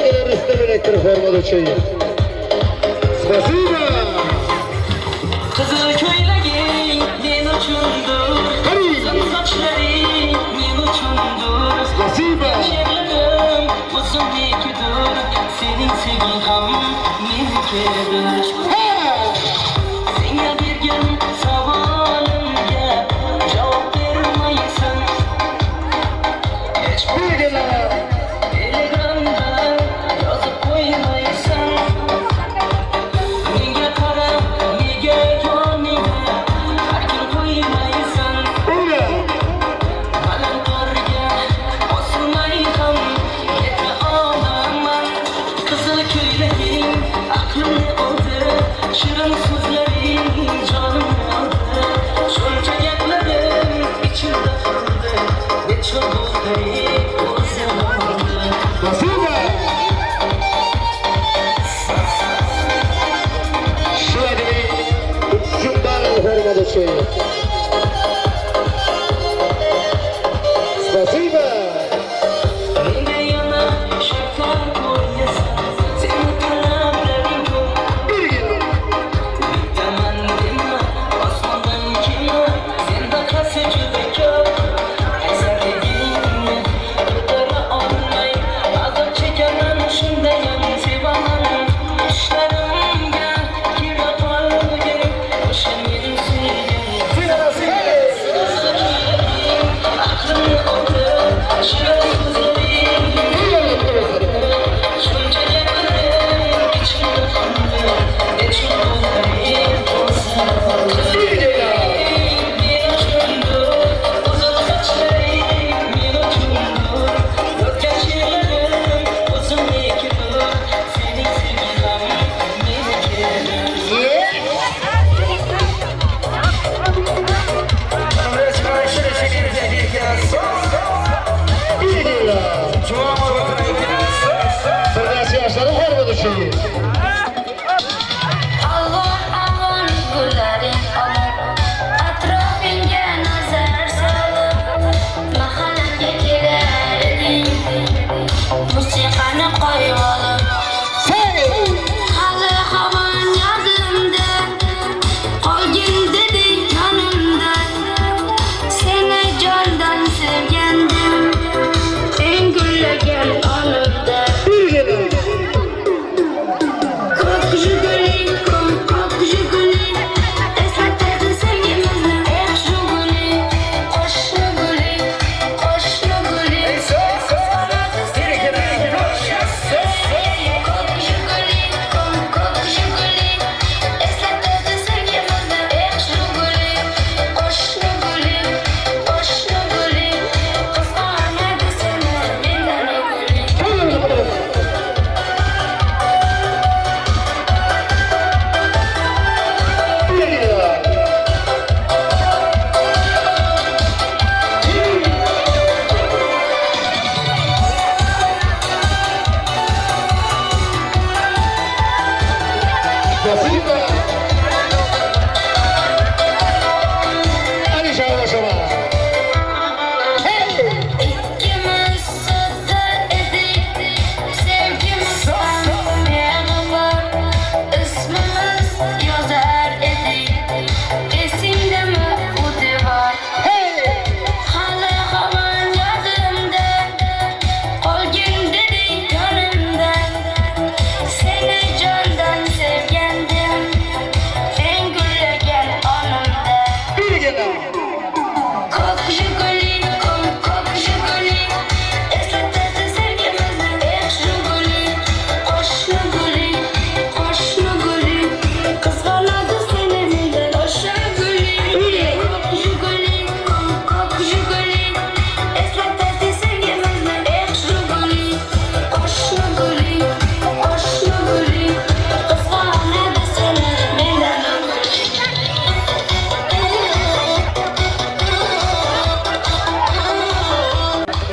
Sevgiler üstüne elektrik formada çayı. Spasiba. Kızıl köylegi men uchundur. Uzun sochları men uchundur. Spasiba. Şerlerim uzunlikidir. Senin sevgin ham menikidir. Senga bergan savolimga javob bermaysan. Hech Bilgiler. telegramda yozib qo'ymaysan. Menga qara, nega yoningda arkin qo'ymaysan. Buyur. Balandorga osilmay ham yeta olaman. Qizil ko'ylaging aqlimni oldi, shirin so'zlaring jonimni oldi. Shuncha gaplarim ichimda qoldi, nechun bo'ldi o'zim oldi. Spasiba. Şöyle uçuşumdan formada çayı. Spasiba. Menga yana shakar qo'yasan, seni talablaring ko'p. Bilgiler. Bittaman dema, osmondan kelma, senda qasi juda ko'p. Asaligingni ko'tara olmay, azob chekaman, shundayam sevaman. Tushlarimga kira qolgin, o'sha men sevgan. Aqlimni oldi, shirin so'zlaring. Shuncha gapirim ichimda qoldi, nechun bo'ldi o'zim oldi. Men uchundir, uzun sochlaring men uchundir. Yozgan she'rlarim o'zimnikidir. Sening sevging ham menikidir. Bilgiler. Sırdaşı yaşları formada çayı. Avon gullaring olib, atrofingga nazar solib, mahallamga kelar eding, musiqani qo'yib olib. Hali hamon yodimda, qolgin deding yonimda. Seni jondan sevgandim, eng gullagan onimda. Bilgiler. Ko'k Jiguli, ko'k Jiguli, eslatadi sevgimizni. Jiguli, qo'shni guli, qo'shni guli. Qisqaradi sevgimizni. Ko'k Jiguli, ko'k Jiguli, eslatadi sevgimizni. Jiguli, qo'shni guli, qo'shni guli. Qisqaradi seni mendan guli. Bilgiler. Spasiba. Hadi şahlaşama. İkimiz sözde edik, sevgimiz tanımayan var. İsmimiz yazar edik, esimde mi bu divar? Hali hamon yodimda, qolgin deding yonimda. Seni jondan sevgandim, eng gullagan onimda. Bilgiler. Ko'k Jiguli, ko'k Jiguli, eslatadi sevgimizni. Jiguli, qo'shni guli, qo'shni guli. Qizg'anadi seni mendan o'sha guli. Ko'k Jiguli, ko'k Jiguli, eslatadi sevgimizni. Jiguli, qo'shni guli, qo'shni guli. Qizg'anadi seni mendan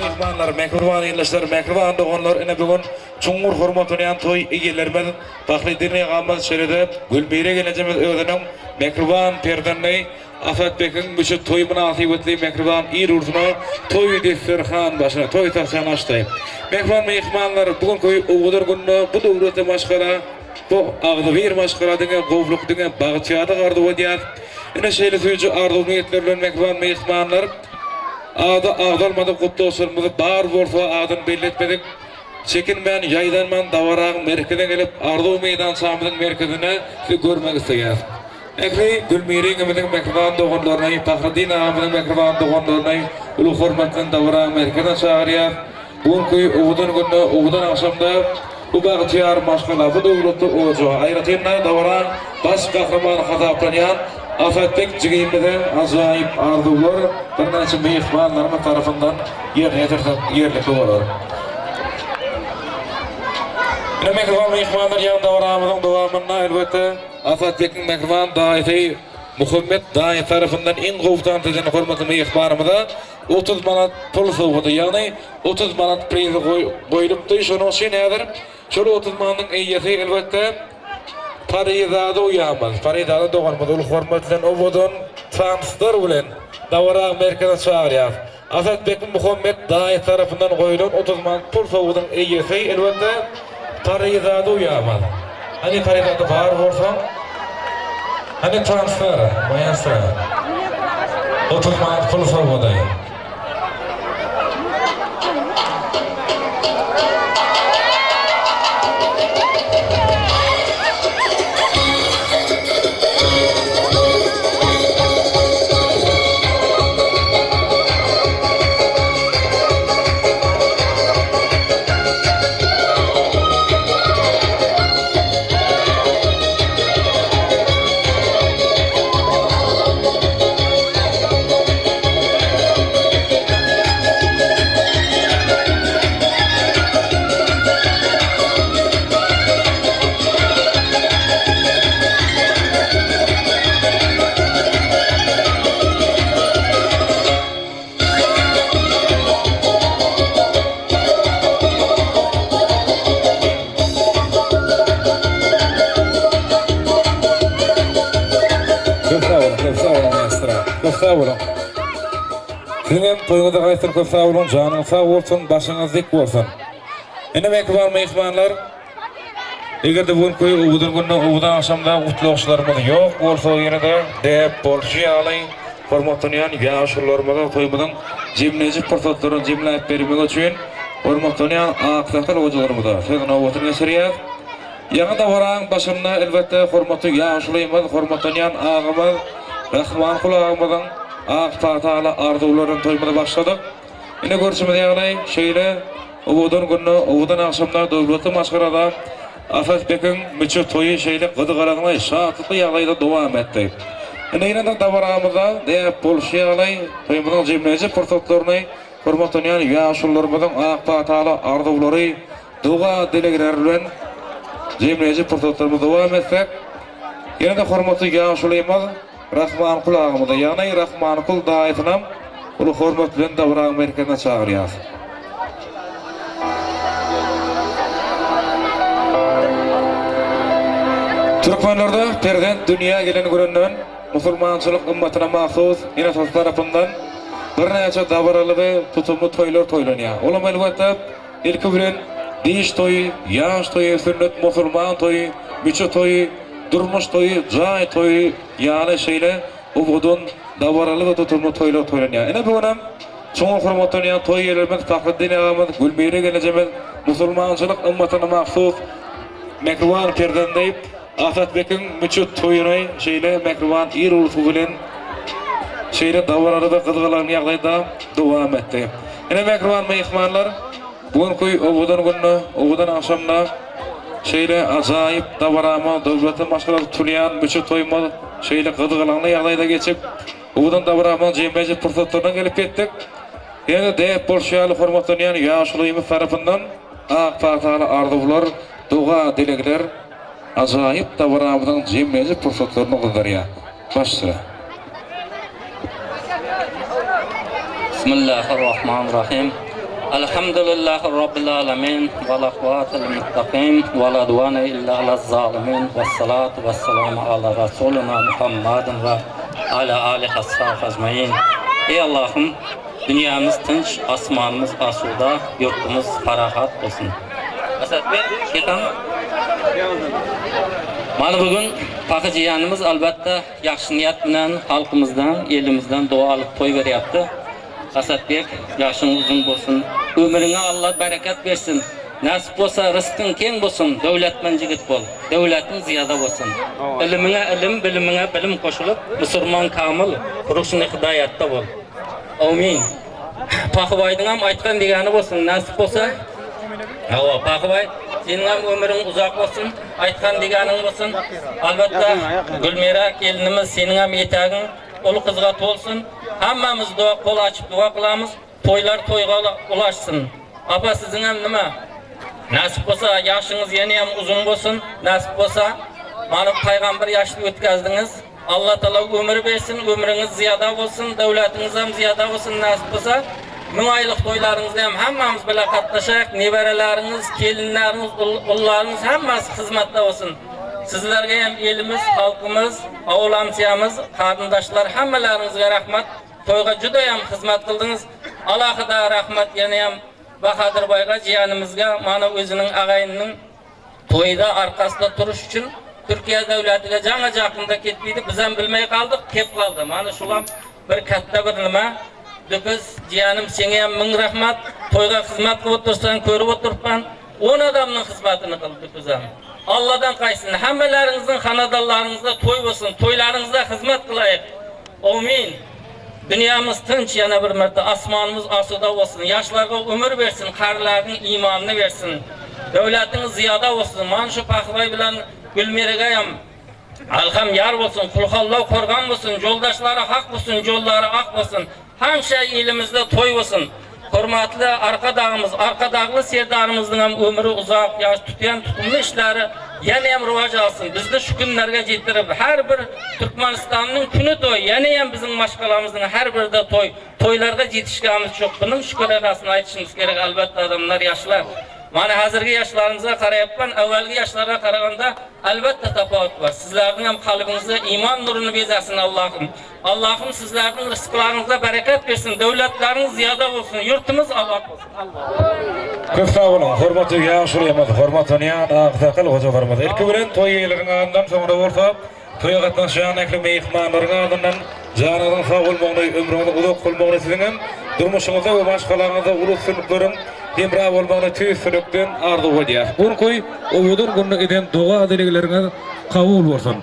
Mehmanlar, mehribon elçiler, mehribon doğanlar, ene bugün Çungur hormatlayan toy egelermen Fahriddin Ağamız şerede Gülbeyre geleceğimiz öğrenim Mekruban Perdanley Afetbek'in bütün toy münasibetli Mekruban İr ursuna toy desturxan başına toy taşan açtı. Mekruban mehmanlar bugün koy oğudur günü bu devlete maşkara bu ağdı bir maşkara degen govluk degen bağıtçada gardı odiyat. Ine şeyle sözcü arzu niyetlerle Mekruban mehmanlar Ağda ağdalmadı kutlu olsunumuzu bar borsa ağdın belletmedik. Çekinmen, yaydanman, davarağın merkezine gelip Ardu Meydan Samı'nın merkezine görmek isteyiz. Ekli Gülmiri Gümü'nün Mekruban doğumlarına, Fahriddin Ağam'ın Mekruban doğumlarına ulu hürmetten davarağın merkezine çağırıyız. Bugünkü Uğudun günü, Uğudun akşamda bu bağıtıyar maşkala, bu doğrultu oğucu. Ayrıtıyla davarağın baş kahraman hazaplayan Afetbek cigimde acayip arzular bir neçe mehmanlarımız tarafından yerlikli olur. Yine Mekruban mehmanlar yanında varamızın devamına elbette Afetbek'in Mekruban daiti Muhammed Dai tarafından en kovutan tezini hürmetli mehmanımıza 30 manat pul soğudu. Yani 30 manat prizi koyuluptu. Şunun için nedir? Şöyle 30 manatın eyyesi elbette Parizada uyamaz. Parizada doğanmaz. Ulu hürmetlen obudun transfer bilen davara merkezine çağırıyor. Afetbek Muhammed Dai tarafından koyulan 30 manat pul soğudun eyyesi elbette Parizada uyamaz. Hani Parizada var olsa hani transfer mayası 30 manat pul soğudu. Sizin toyunuza kaysın köp sağ olun, canın sağ olsun, başınız dik olsun. Ene Mekruban mehmanlar, eğer de bugün koyu Uğudun günü, Uğudun akşamda kutluqçılarımız yok olsa yine de deyip bolşi alayın, hormatlayan yaşlılarımıza toyumuzun cemleyici fırsatlarını cemleyip vermek için hormatlayan ağıqsakal hocalarımıza sözün avutunu geçiriyaz. Yanında varan başında elbette hormatlı yaşlıyımız, hormatlayan ağımız, Rahman kulağımızın Ağ Fatih'la arzuların toymada başladık. Yine görüşümüz yani şeyle Uğudun günü, Uğudun akşamda devleti maşkarada Afetbek'in müçü toyu şeyle gıdıqarağına şahatlıklı yağlayda devam etti. Yine de davarağımıza deyip bolşi alay toymudun cemleyici fırsatlarını hürmetlayan yaşlılarımızın Ağ Fatih'la arzuları dua dileglerle cemleyici fırsatlarımız devam etsek. Yine de hürmetli yaşlıyımız Rahman kulağımda yani Rahman kul dayetinam ulu hürmet bilen davrağın merkezine çağırıyaz. Türkmenlerde Prezident dünya gelen gününden Musulmançılık ümmetine mahsus yine sos tarafından bir neçe davaralı ve tutumlu toylar toylanıyor. Olam elbette ilki bilen diş toyu, yaş toyu, sünnet musulman toyu, müçü toyu, durmuş toyu, cay toyu yani şeyle Uğudun davaralı ve tutumlu toylar toylanıyor. Ene bu önem çoğun hürmetlayan toy yerlerimiz Fahriddin Ağamız, Gülbeyre geleceğimiz Musulmançılık ümmetine mahsus Mekruban Perdanley Afetbek'in müçü toyunu şeyle Mekruban İr ulusu bilen şeyle davaralı ve kızgılarını yağlayda devam etti. Ene Mekruban mehmanlar bugünkü Uğudun günü, Uğudun akşamda şeyle acayip davarama devleti maşkalar tulayan müçü toyumuz şeyle kızgılarını yağlayda geçip Uğudun davarama cemleyici fırsatlarından gelip ettik. Yine deyip bolşiyalı hürmetlayan yaşlıyımız tarafından Ağ Fatih'la arzular, dua dilekler acayip davranmadan cemleyici fırsatlarını kıldırıyor. Başla. Bismillahirrahmanirrahim. Elhamdülillahi Rabbil alemin ve la kuvvetel muttaqim ve la duvane illa ala zalimin ve salatu ve selamu ala Resulina Muhammedin ve ala alihi ashabı ecmaîn. Ey Allah'ım, dünyamız tinç, asmanımız asuda, yurtumuz farahat olsun. Asad Bey, ketan. Mana bugün Pakı Cihanımız albatta yaxşı niyat bilen halkımızdan, elimizden dua alıp toy beryaptı. Asatbek, yaşın uzun bolsun, ömrüne Allah bereket versin. Nasip bolsa rızkın keng bolsun, devletmen jigit bol, devletin ziyada bolsun. Ilimine ilim, bilimine bilim koşulup, Müslüman kamil, ruhsunu hidayatta bol. Amin. Pakıbay'dın ham aytkan degani bolsun, nasip bolsa. Awa Pakıbay, senin ham ömrün uzak bolsun, aytkan deganing bolsun. Albatta Gülmira gelinimiz senin ham etaging ulu kızga tolsun. Hammamiz dua kol açıp dua kılamiz. Toylar toyga ulaşsın. Apa sizin hem nima? Nasip olsa yaşınız yeni hem uzun bolsun. Nasip olsa mana paygamber yaşlı ötkazdınız. Allah Teala ömür versin, ömrünüz ziyada olsun, devletiniz hem ziyada olsun. Nasip olsa 1000 aylık toylarınızda hem hammamiz bile katlaşak. Nevareleriniz, kelinleriniz, ullarınız hammasi hizmette olsun. Sizlerge hem elimiz, halkımız, avlamsiyamız, kadındaşlar hammalarinizga rahmat. Toyga juda ham hizmet kıldınız. Alohida rahmat yana ham Bahadır Bayga jiyanimizga mana özünün ağayının toyda arkasında turuş için Türkiye devletiyle cana jakında ketmeydi. Biz hem bilmey kaldık, kep kaldı. Mana şulam bir katta bir nima. Biz jiyanim senge ham 1000 rahmat. Toyga hizmet kılıp otursan, körüp oturpan 10 adamның hizmetini kıldık biz hem. Allah'dan kaysın. Hammalarinizin xanadonlaringizda toy olsun. Toylaringizda hizmet kılayık. Amin. Dünyamız tinç yana bir marta, asmanımız asuda olsun. Yaşlarga ömür versin, qarilarning imanını versin. Devletiniz ziyada olsun. Mana şu Pakıbay bilen Gülmiraga ham alham yar olsun, kulhallau korgan olsun, yoldaşları hak olsun, yolları ak olsun. Hamşa elimizde toy olsun. Hürmetli arkadağımız, arkadağlı serdarımızın hem ömrü uzak, yaş tutuyan tutumlu işleri yine hem rivaj alsın. Biz de şu günlerge getirip her bir Türkmenistan'ın günü toy, yine hem bizim maşkalamızın her bir de toy. Toylarda yetişkemiz çok. Bunun şükür edasını aytışımız gerek, elbette adamlar yaşlar. Mana hazırki yaşlarımıza karayapman, evvelki yaşlara karaganda elbette tafavut var. Sizlerin hem kalbinizde iman nurunu bezersin Allah'ım. Allah'ım sizlerin rızklarınıza bereket versin, devletleriniz ziyada olsun, yurtumuz Allah olsun. Köp sağ olun, hormatı yaşuruyamaz, hormatını ağzakıl hoca hormatı. İlki bilen toy eylerin ağından sonra olsa, toya katnaşan ekli meyikmanların ağından canının sağ olmağını, ömrünü uzak olmağını sizin durmuşunuza ve başkalarınıza ulus sınıfların Demra olmağını tüy sürükten ardı olya. Urkuy, ovudur günlük eden dua dileğlerine kabul olsun.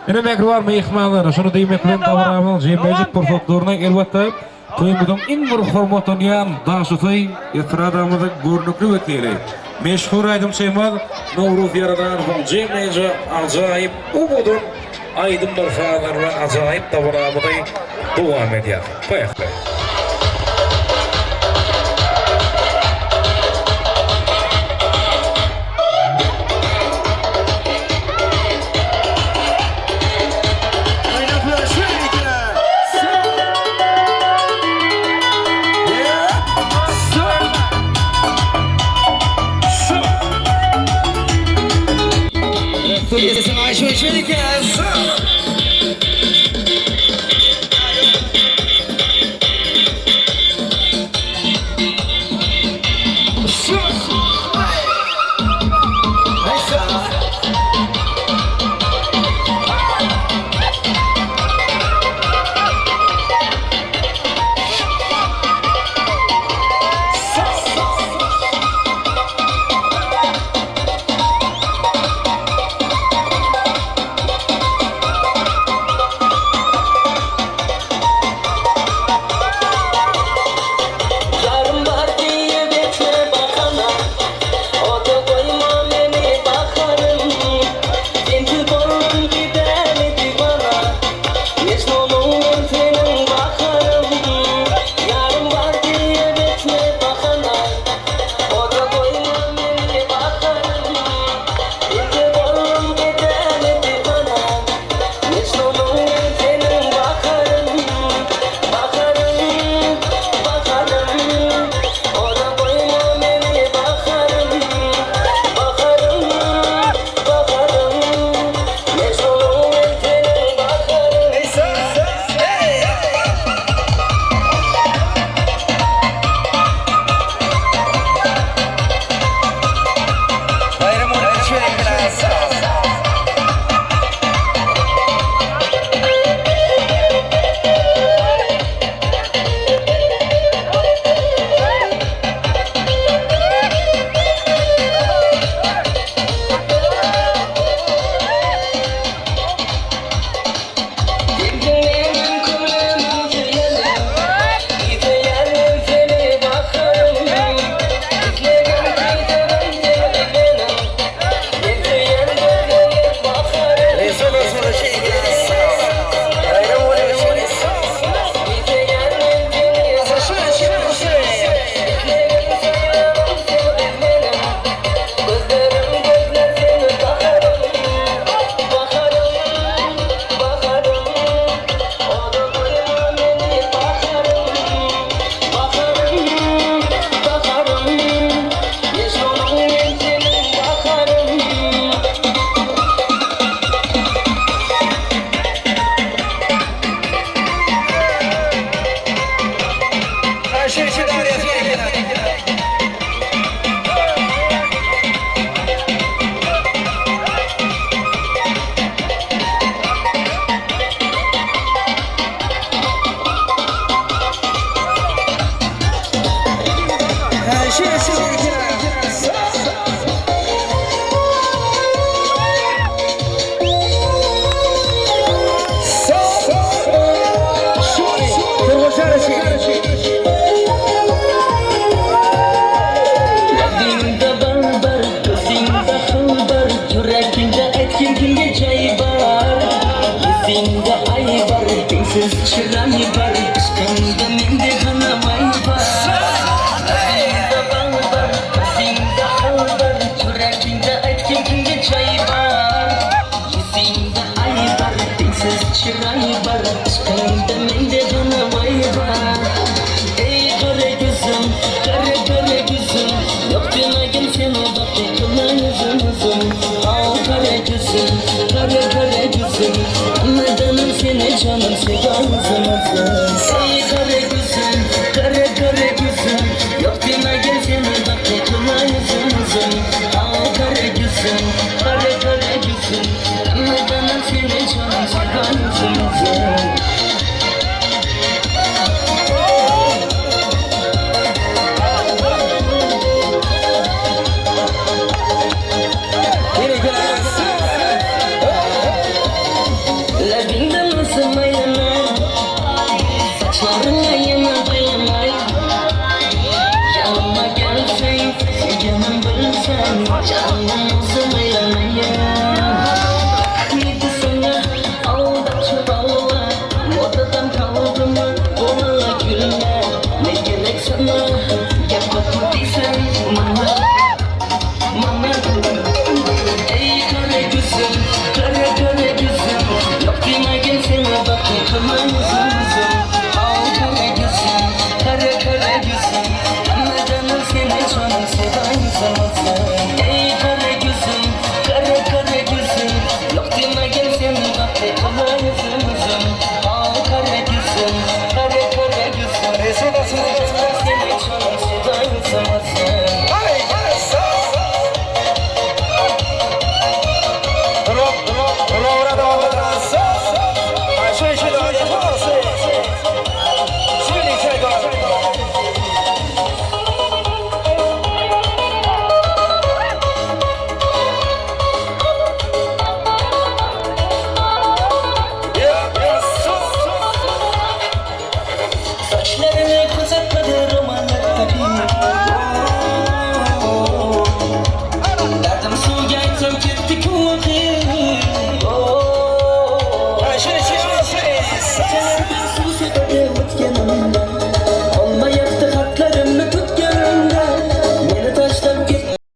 Yine mekri var mı ihmalları? Şunu deymeklen tavramın cemecik portoklarına elbette toyumuzun en bir hormatını yan daşıtay yetiradamızı görünüklü vekteyli. Meşhur aydım şeymaz, Novruz yaradan cemece acayip umudun aydınlar fağlar ve acayip tavramızı devam ediyor. Payaklı. Tengsiz çırağı var, üstümde mende hanamay var. Ağzımda bal var, gözümde hal var, yüreğimde aytkenimde çay var. Yüzümde ay var, tengsiz çırağı var.